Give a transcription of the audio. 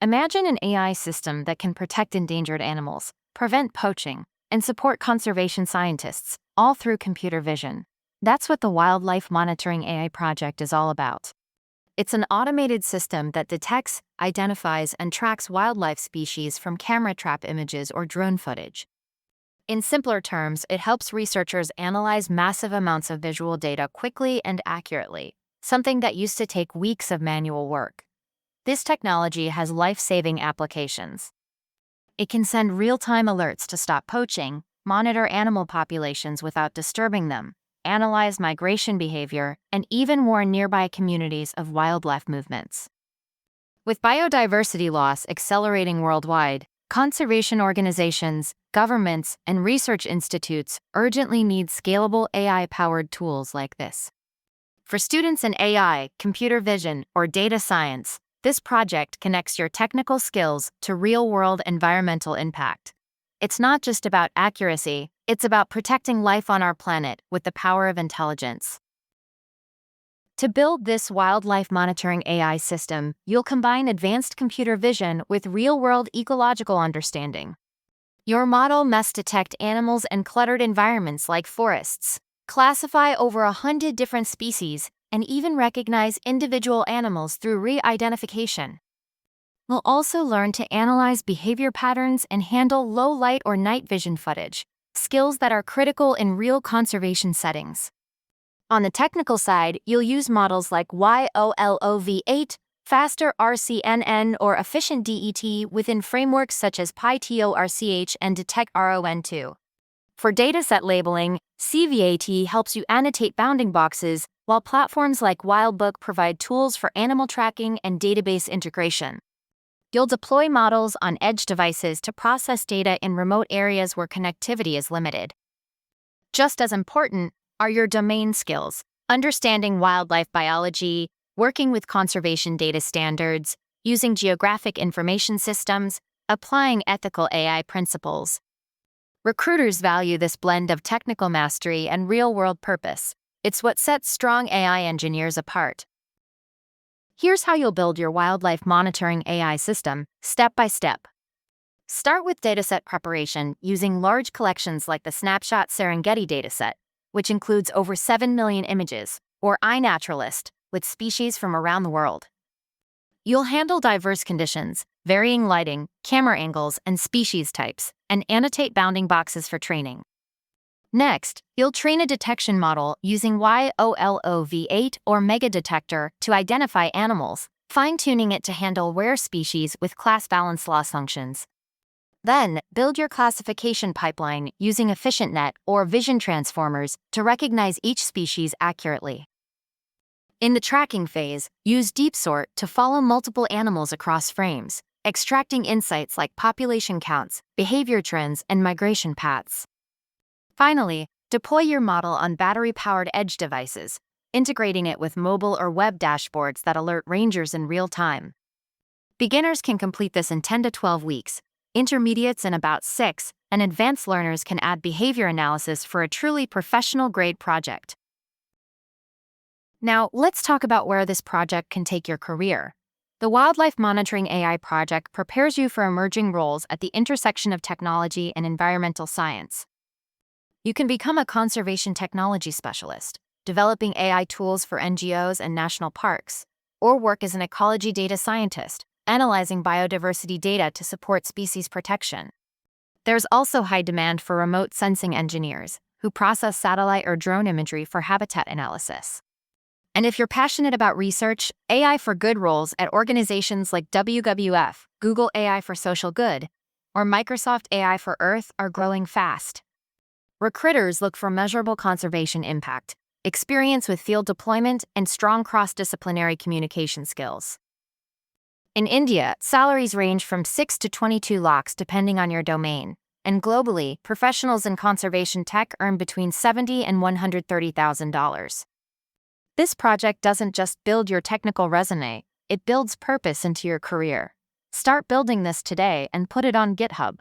Imagine an AI system that can protect endangered animals, prevent poaching, and support conservation scientists, all through computer vision. That's what the Wildlife Monitoring AI project is all about. It's an automated system that detects, identifies, and tracks wildlife species from camera trap images or drone footage. In simpler terms, it helps researchers analyze massive amounts of visual data quickly and accurately, something that used to take weeks of manual work. This technology has life-saving applications. It can send real-time alerts to stop poaching, monitor animal populations without disturbing them, analyze migration behavior, and even warn nearby communities of wildlife movements. With biodiversity loss accelerating worldwide, conservation organizations, governments, and research institutes urgently need scalable AI-powered tools like this. For students in AI, computer vision, or data science, this project connects your technical skills to real-world environmental impact. It's not just about accuracy, it's about protecting life on our planet with the power of intelligence. To build this wildlife monitoring AI system, you'll combine advanced computer vision with real-world ecological understanding. Your model must detect animals in cluttered environments like forests, classify over 100 different species, and even recognize individual animals through re-identification. We'll also learn to analyze behavior patterns and handle low light or night vision footage, skills that are critical in real conservation settings. On the technical side, you'll use models like YOLOV8, Faster RCNN, or EfficientDET within frameworks such as PyTorch and DetectRON2. For dataset labeling, CVAT helps you annotate bounding boxes, while platforms like Wildbook provide tools for animal tracking and database integration. You'll deploy models on edge devices to process data in remote areas where connectivity is limited. Just as important are your domain skills, understanding wildlife biology, working with conservation data standards, using geographic information systems, applying ethical AI principles. Recruiters value this blend of technical mastery and real-world purpose. It's what sets strong AI engineers apart. Here's how you'll build your wildlife monitoring AI system, step by step. Start with dataset preparation using large collections like the Snapshot Serengeti dataset, which includes over 7 million images, or iNaturalist, with species from around the world. You'll handle diverse conditions, varying lighting, camera angles, and species types, and annotate bounding boxes for training. Next, you'll train a detection model using YOLOV8 or megadetector to identify animals, fine-tuning it to handle rare species with class balance loss functions. Then, build your classification pipeline using EfficientNet or vision transformers to recognize each species accurately. In the tracking phase, use deep sort to follow multiple animals across frames, extracting insights like population counts, behavior trends, and migration paths. Finally, deploy your model on battery-powered edge devices, integrating it with mobile or web dashboards that alert rangers in real time. Beginners can complete this in 10 to 12 weeks, intermediates in about 6, and advanced learners can add behavior analysis for a truly professional-grade project. Now, let's talk about where this project can take your career. The Wildlife Monitoring AI project prepares you for emerging roles at the intersection of technology and environmental science. You can become a conservation technology specialist, developing AI tools for NGOs and national parks, or work as an ecology data scientist, analyzing biodiversity data to support species protection. There's also high demand for remote sensing engineers who process satellite or drone imagery for habitat analysis. And if you're passionate about research, AI for Good roles at organizations like WWF, Google AI for Social Good, or Microsoft AI for Earth are growing fast. Recruiters look for measurable conservation impact, experience with field deployment, and strong cross-disciplinary communication skills. In India, salaries range from 6 to 22 lakhs depending on your domain, and globally, professionals in conservation tech earn between $70,000 and $130,000. This project doesn't just build your technical resume, it builds purpose into your career. Start building this today and put it on GitHub.